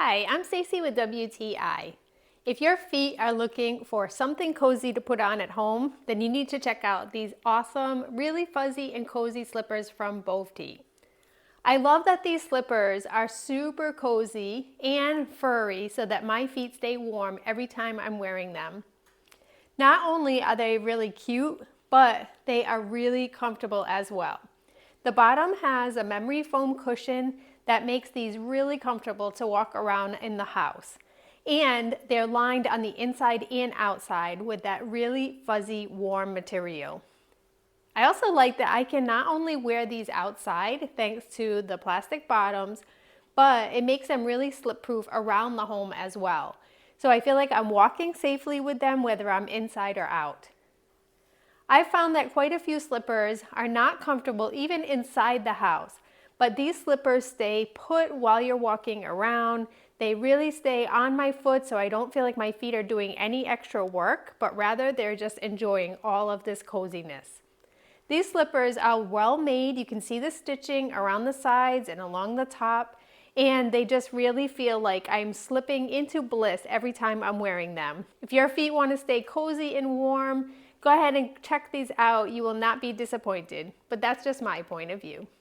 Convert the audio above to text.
Hi, I'm Stacy with WTI. If your feet are looking for something cozy to put on at home, then you need to check out these awesome, really fuzzy and cozy slippers from BOVTY. I love that these slippers are super cozy and furry so that my feet stay warm every time I'm wearing them. Not only are they really cute, but they are really comfortable as well. The bottom has a memory foam cushion that makes these really comfortable to walk around in the house. And they're lined on the inside and outside with that really fuzzy, warm material. I also like that I can not only wear these outside thanks to the plastic bottoms, but it makes them really slip-proof around the home as well. So I feel like I'm walking safely with them whether I'm inside or out. I've found that quite a few slippers are not comfortable even inside the house, but these slippers stay put while you're walking around. They really stay on my foot so I don't feel like my feet are doing any extra work, but rather they're just enjoying all of this coziness. These slippers are well made. You can see the stitching around the sides and along the top, and they just really feel like I'm slipping into bliss every time I'm wearing them. If your feet want to stay cozy and warm, go ahead and check these out. You will not be disappointed, but that's just my point of view.